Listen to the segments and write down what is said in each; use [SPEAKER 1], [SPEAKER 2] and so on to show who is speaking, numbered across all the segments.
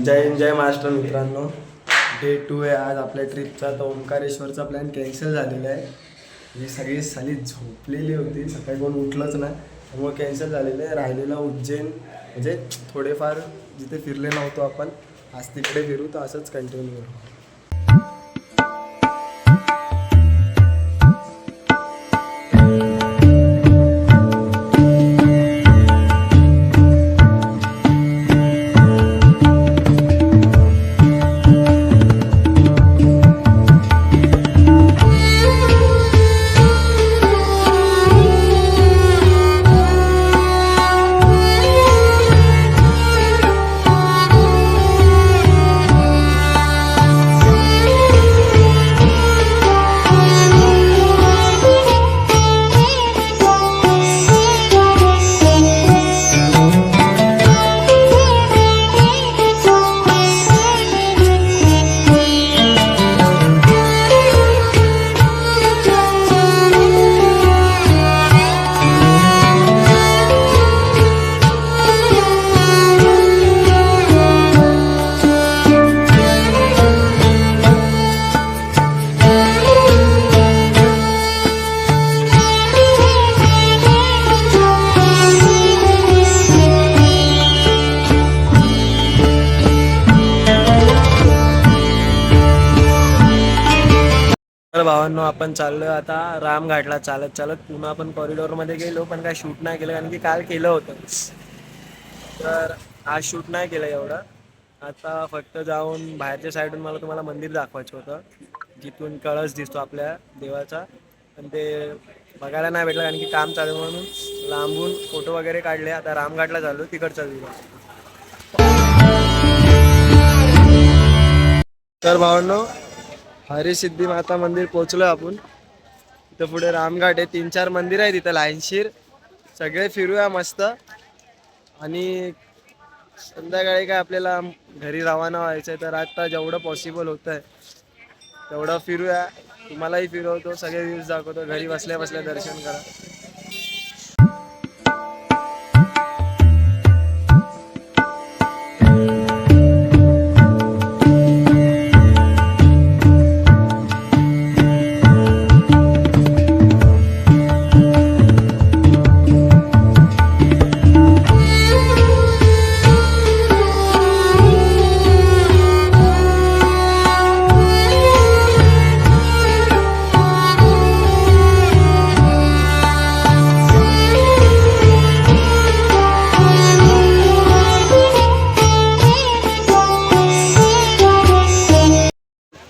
[SPEAKER 1] जय हिंद जय महाराष्ट्र मित्रांनो. डे 2 आहे आज आपल्या ट्रिपचा. तर ओंकारेश्वरचा प्लॅन कॅन्सल झालेला आहे. ही सगळी साली झोपलेली होती, सकाळी कोण उठलंच नाही, त्यामुळे कॅन्सल झालेलं आहे. राहिलेला उज्जैन म्हणजे थोडेफार जिथे फिरले नव्हतो आपण, आज तिकडे फिरू. तर असंच कंटिन्यू करू. तर भावांनो, आपण चाललोय आता रामघाटला चालत चालत. पुन्हा आपण कॉरिडॉरमध्ये गेलो, पण काय शूट नाही केलं, कारण की काल केलं होतं. तर आज शूट नाही केलं एवढं. आता फक्त जाऊन बाहेरच्या साईडून मला तुम्हाला मंदिर दाखवायचं होतं, जिथून कळस दिसतो आपल्या देवाचा. पण ते बघायला नाही भेटलं, कारण की काम चालू म्हणून लांबून फोटो वगैरे काढले. आता रामघाटला चाललो, तिकडचा व्ह्यू. तर भावांनो, हरिसिद्धी माता मंदिर पोचलो आपण. तिथं पुढे रामघाट आहे, 3-4 मंदिर आहे तिथं लाईनशीर. सगळे फिरूया मस्त. आणि संध्याकाळी काय आपल्याला घरी रवाना व्हायचं आहे, तर आता जेवढं पॉसिबल होतं आहे तेवढं फिरूया. तुम्हालाही फिरवतो, सगळे व्ह्यूज दाखवतो. घरी बसल्या बसल्या दर्शन करा.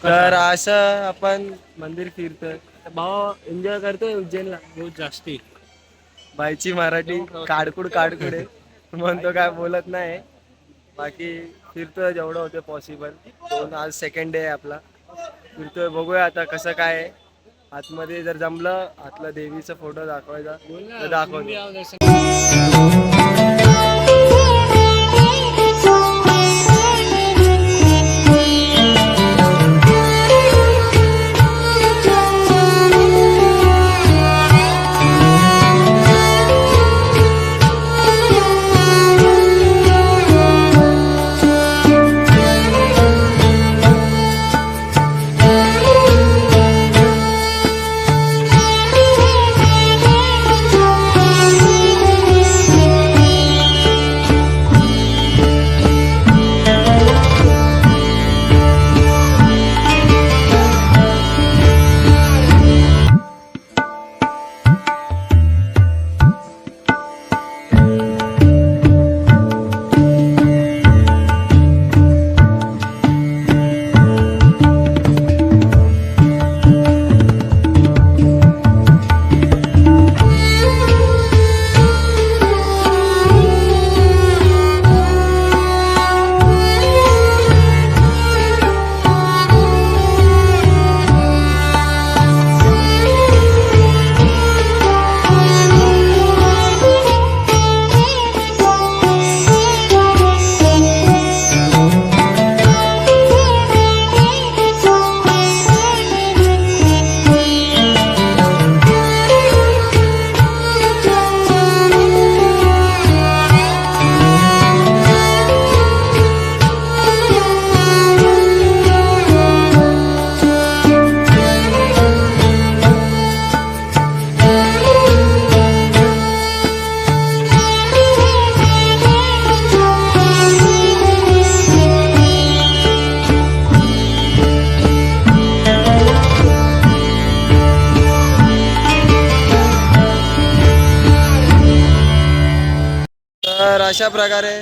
[SPEAKER 1] तर असं आपण मंदिर फिरतोय. भाऊ एन्जॉय करतोय उज्जैनला
[SPEAKER 2] बहुत जास्ती.
[SPEAKER 1] बायची मराठी काडकुड काडकुड आहे, म्हणतो काय बोलत नाही. बाकी फिरतोय जेवढं होतं पॉसिबल. आज सेकंड डे आहे आपला. फिरतोय, बघूया आता कसं काय आहे. आतमध्ये जर जमलं आतला देवीचा फोटो दाखवायचा तर दाखवतो. अशा प्रकारे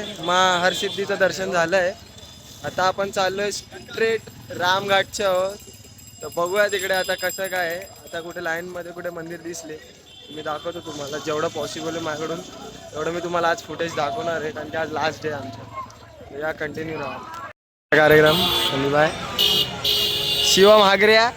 [SPEAKER 1] हरसिद्धीचं दर्शन झालंय. आता आपण चाललोय स्ट्रेट रामघाटच्या आहोत. तर बघूया तिकडे आता कसं काय आहे. आता कुठे लाईनमध्ये कुठे मंदिर दिसले मी दाखवतो तुम्हाला. जेवढं पॉसिबल आहे माझ्याकडून तेवढं मी तुम्हाला आज फुटेज दाखवणार आहे, कारण की आज लास्ट डे आमचा. या कंटिन्यू राहा कार्यक्रम. आणि बाय शिवम हागऱ्या.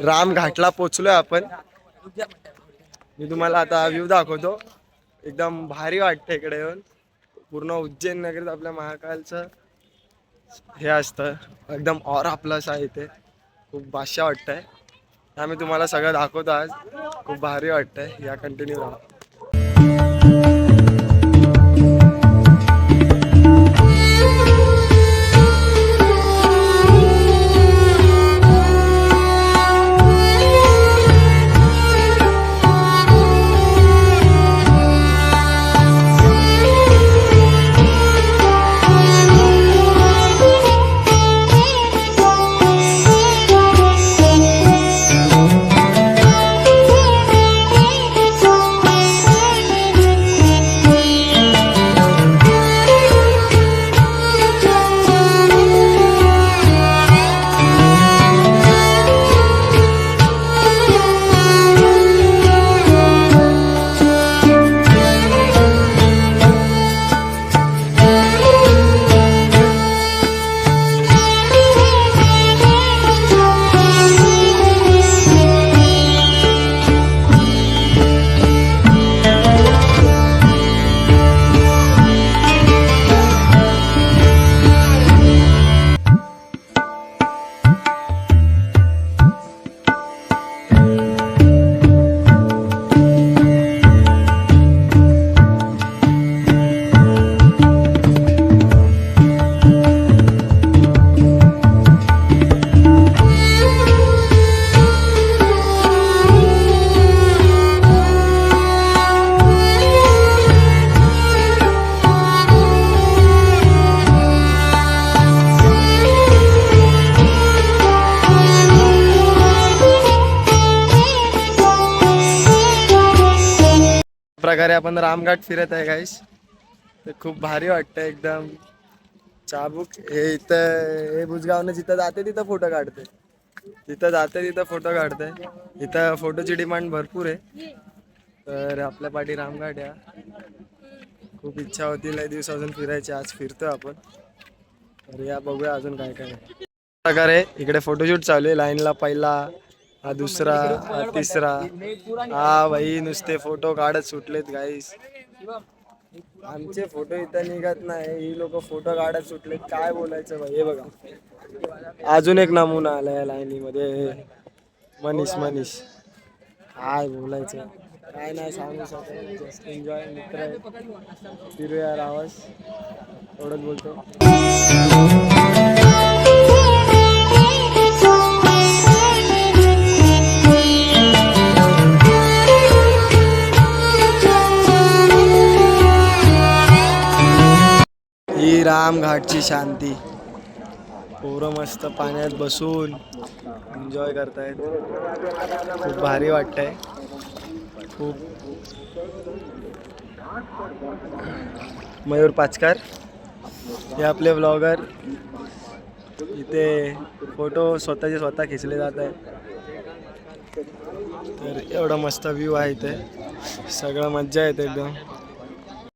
[SPEAKER 1] रामघाटला पोचलोय आपण. मी तुम्हाला आता व्ह्यू दाखवतो. एकदम भारी वाटतं इकडे येऊन. पूर्ण उज्जैन नगरीत आपल्या महाकालचं हे असतं. एकदम ऑरा प्लस आहे इथे. खूप बादशाह वाटतंय. आम्ही तुम्हाला सगळं दाखवतो आज. खूप भारी वाटतंय. या कंटिन्यू राहा. प्रकारे आपण रामघाट फिरत आहे गाईस. तर खूप भारी वाटतं एकदम. चाबूक हे इथं हे बुजगावनं जिथं जाते तिथं फोटो काढते. जिथं जाते तिथं फोटो काढते. इथं फोटोची डिमांड भरपूर आहे. तर आपल्या पाठी रामघाट या. खूप इच्छा होती लय दिवस अजून फिरायची. आज फिरतोय आपण. तर या बघूया अजून काय काय प्रकारे. इकडे फोटोशूट चालू आहे. लाईनला पहिला, हा दुसरा, हा तिसरा. हा भाई नुसते फोटो काढत सुटलेत गाईस. आमचे फोटो इथं निघत नाही. ही लोक फोटो काढत सुटलेत. काय बोलायचं भाई. हे बघा अजून एक नमुना आला या लाईनीमध्ये. मनीष काय बोलायचं. काय नाही सांगू शकत. Just enjoy. मित्र फिरूया रावस. एवढंच बोलतो. ही रामघाटची शांती. पोरं मस्त पाण्यात बसून एन्जॉय करतायत. खूप भारी वाटतंय. खूप. मयूर पाचकर हे आपले ब्लॉगर. इथे फोटो स्वतः खिचले जात आहेत. तर एवढा मस्त व्ह्यू आहे इथे. सगळं मज्जा येते एकदम.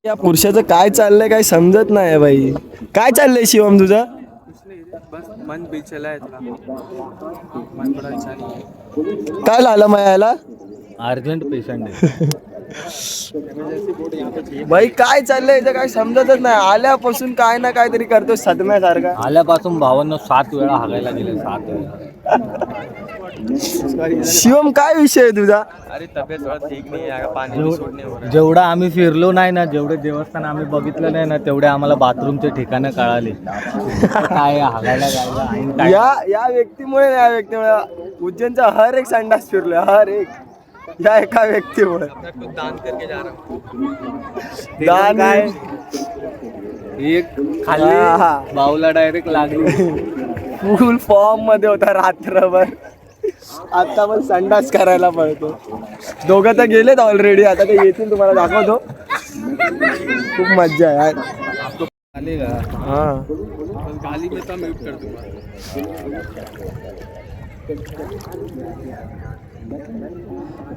[SPEAKER 1] या पुरुषाचं काय चाललंय काय समजत नाही बाई. काय चाललंय शिवम तुझं.
[SPEAKER 2] मन बिचलाय.
[SPEAKER 1] काय झालं मायाला.
[SPEAKER 2] अर्जंट पेशंट आहे.
[SPEAKER 1] बाई काय चाललंय इथं काय समजतच नाही. आल्यापासून काय ना काहीतरी करतो सदम्यासारखा.
[SPEAKER 2] आल्यापासून भावांना 7 वेळा हागायला गेले. 7 वेळा.
[SPEAKER 1] शिवम काय विषय आहे तुझा.
[SPEAKER 2] अरे तब्येत ठीक नाही. पाणी जेवढा आम्ही फिरलो नाही ना, जेवढे देवस्थान आम्ही बघितलं नाही ना, तेवढे आम्हाला बाथरूमचे ठिकाणं कळाले. काय हागायला जायला.
[SPEAKER 1] या व्यक्तीमुळे उज्जैनचा हर एक संडास फिरलोय. हर एक. या एका व्यक्तीमुळे
[SPEAKER 2] दान करके जा रहा
[SPEAKER 1] दान
[SPEAKER 2] काय एक खाली बाऊला डायरेक्ट लागली.
[SPEAKER 1] फुल फॉर्म मध्ये होता रात्रभर. आता पण संडास करायला पळतो. दोघं तर गेलेत ऑलरेडी, आता ते येतील तुम्हाला दाखवतो. खूप मज्जा आहे यार.
[SPEAKER 2] आले का
[SPEAKER 1] हा
[SPEAKER 2] गाली में तो म्यूट कर दूंगा.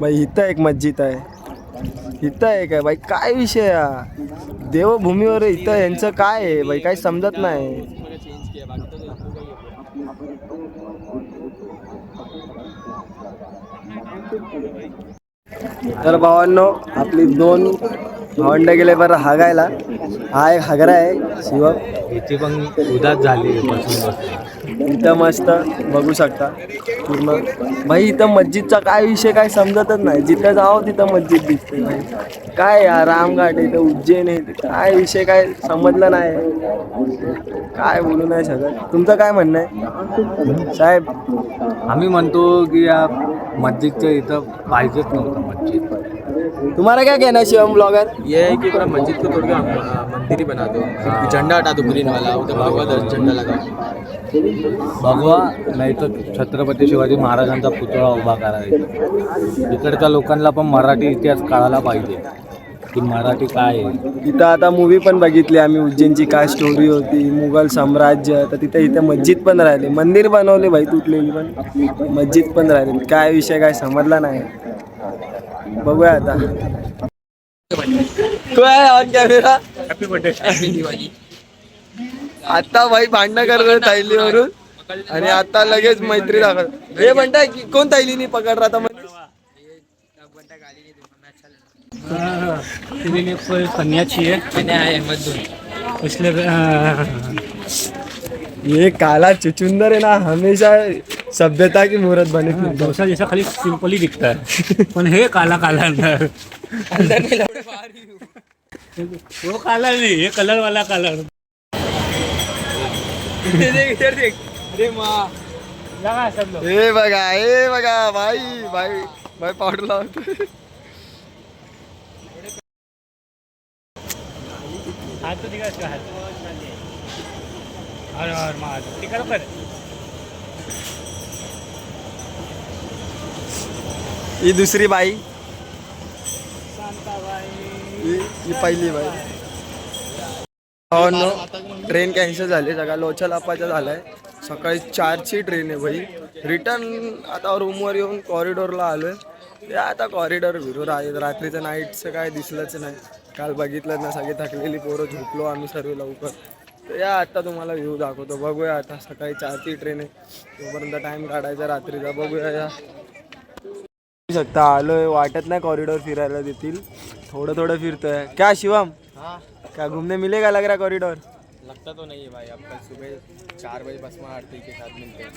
[SPEAKER 1] भाई इथं एक मस्जिद आहे, इथं एक आहे भाई. काय विषय हा देवभूमीवर इथं यांचं काय आहे भाई, काही समजत नाही. तर भावांनो, आपली 2 भावंड गेले बरं हागायला. हा एक हागरा आहे शिवम.
[SPEAKER 2] याची पण उदास झाली बसून बसून.
[SPEAKER 1] इथं मस्त बघू शकता पूर्ण. भाई इथं मस्जिदचा काय विषय काय समजतच नाही. जिथं जावं तिथं मस्जिद दिसते भाई. काय यार रामघाट इथं उज्जैन आहे, काय विषय काय समजलं नाही. काय बोलू नाही शकत. तुमचं काय म्हणणं आहे साहेब?
[SPEAKER 2] आम्ही म्हणतो की या मस्जिदच्या इथं पाहिजेच नव्हतं मस्जिद.
[SPEAKER 1] तुम्हाला क्या कहना है शिवम ब्लॉगर?
[SPEAKER 3] ये है कि पूरा मस्जिद को तोड़ के हम मंदिर ही बना दो. फिर झंडा हटा दो ग्रीन वाला, उधर भगवा झंडा लगा.
[SPEAKER 2] भगवा नाही तर छत्रपती शिवाजी महाराजांचा पुतळा उभा करायचा. इकडच्या लोकांना पण मराठी इतिहास कळायला पाहिजे की मराठी काय आहे.
[SPEAKER 1] तिथं आता मूवी पण बघितली आम्ही, उज्जैनची काय स्टोरी होती, मुघल साम्राज्य. तर इथं मस्जिद पण राहिली, मंदिर बनवले भाई तुटलेली, पण मस्जिद पण राहिली. काय विषय काय समजला नाही. बघूया आता. तू आहे on camera.
[SPEAKER 3] Happy birthday, happy Diwali.
[SPEAKER 1] आता भाई भांडणं करतोय थैलीवरून आणि आता लगेच मैत्री दाखवत. हे म्हणताय की कोण थैलीनी पकड रहा था म्हणजे
[SPEAKER 3] कन्या चाहिए. कन्या है मजदूर इसलिए.
[SPEAKER 1] ये काला चुचुंदर है ना, हमेशा सभ्यता की मूर्त बने.
[SPEAKER 3] डोसा जैसा खाली सिंपल ही दिखता है, पण हे काला काला अंदर में वो काला नहीं, ये कलर वाला कलर.
[SPEAKER 1] अरे माँ, हे बघा भाई भाई भाई पावडर लावतो.
[SPEAKER 3] हाथ तो दिखा इसका हाथ. और मार ठीक है कर.
[SPEAKER 1] ही दुसरी बाई, ही पहिली बाई. हो नो, ट्रेन कॅन्सल झाली. सगळा लोचा लापाचा झालाय. सकाळी 4ची ट्रेन आहे भाई. रिटर्न आता रूमवर येऊन कॉरिडॉरला आलोय. ते आता कॉरिडॉर फिरू. रात्रीचं नाईटचं काय दिसलंच नाही. काल बघितलं ना, सगळे थकलेली पोरं झोपलो आम्ही सर्व लवकर. तर या आता तुम्हाला व्ह्यू दाखवतो. बघूया आता, सकाळी 4ची ट्रेन आहे, तोपर्यंत टाइम काढायचा रात्रीचा. बघूया या शकता. आलोय, वाटत नाही कॉरिडॉर फिरायला देतील. थोडं फिरतोय. क्या शिवम, क्या घूमने मिलेगा लग रहा कॉरिडॉर?
[SPEAKER 3] लगता तो नहीं है भाई. अब कल सुबह 4 बजे भस्म आरती के साथ मिलते हैं.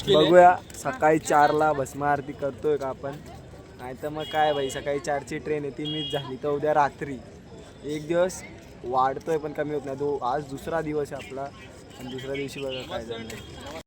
[SPEAKER 1] बघूया सकाळी 4ला भस्म आरती करतोय का आपण, नाही तर मग काय भाई. सकाळी 4ची ट्रेन आहे, ती मिस झाली तर उद्या रात्री. एक दिवस वाढतोय पण कमी होत नाही. आज दुसरा दिवस आहे आपला, आणि दुसऱ्या दिवशी बघा काय झालं.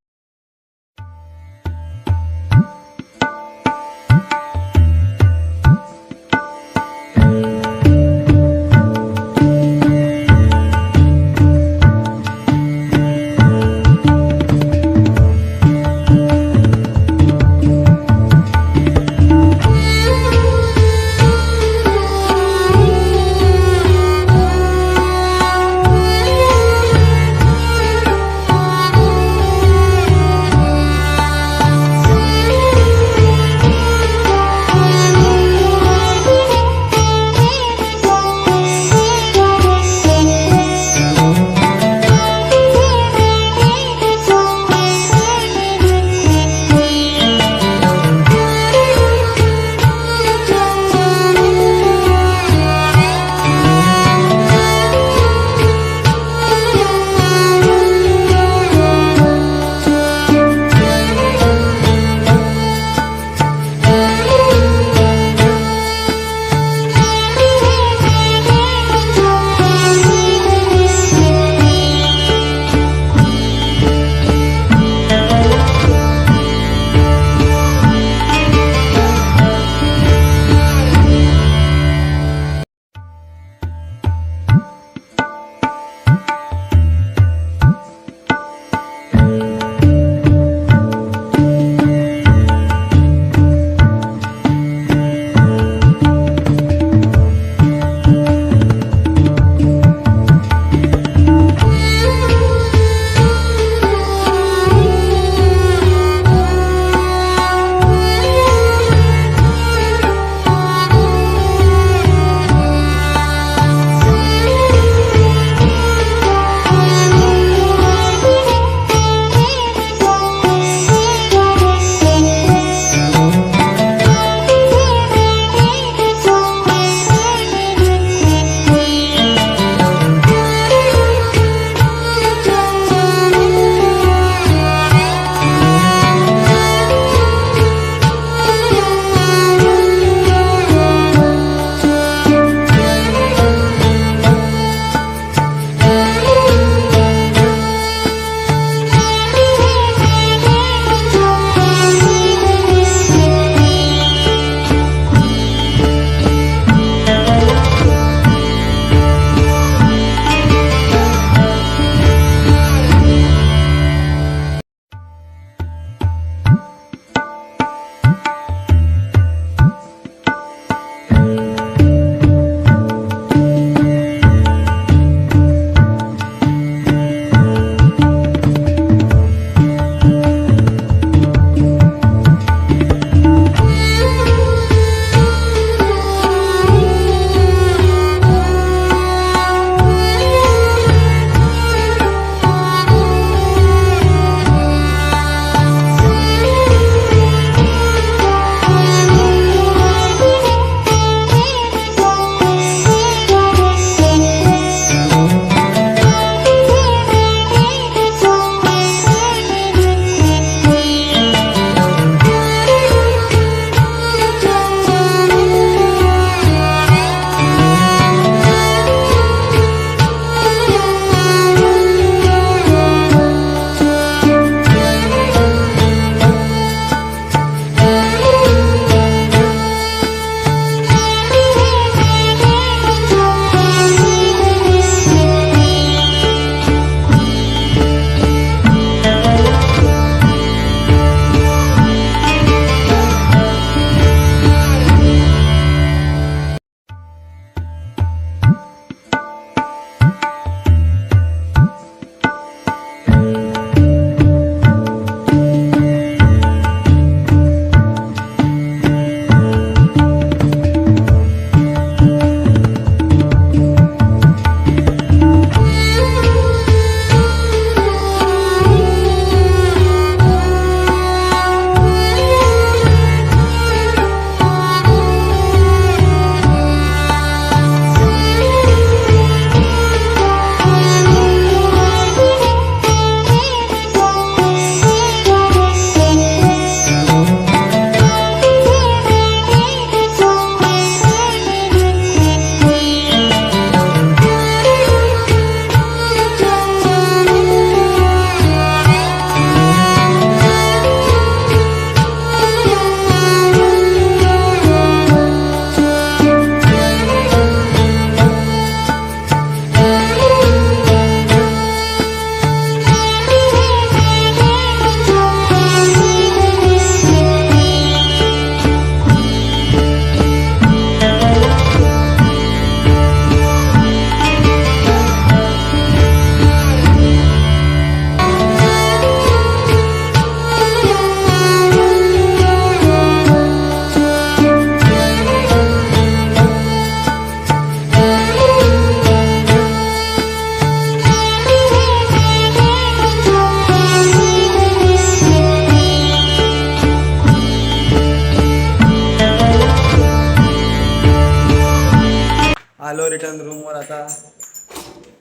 [SPEAKER 1] आलो रिटर्न रूमवर आता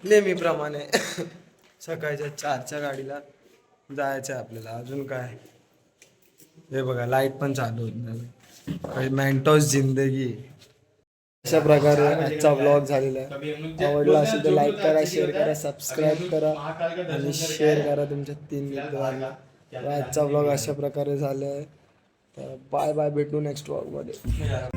[SPEAKER 1] नेहमीप्रमाणे सकाळच्या 4च्या गाडीला जायचं आहे आपल्याला. अजून काय हे बघा लाईट पण चालू होत नाही. मेंटोस जिंदगी. अशा प्रकारे आजचा व्लॉग झालेला आहे. आवडला असेल तर लाईक करा, शेअर करा, सबस्क्राईब करा आणि शेअर करा तुमच्या 3 मित्रांना. तर आजचा व्लॉग अशा प्रकारे झाला आहे. तर बाय बाय, भेटू नेक्स्ट व्लॉगमध्ये.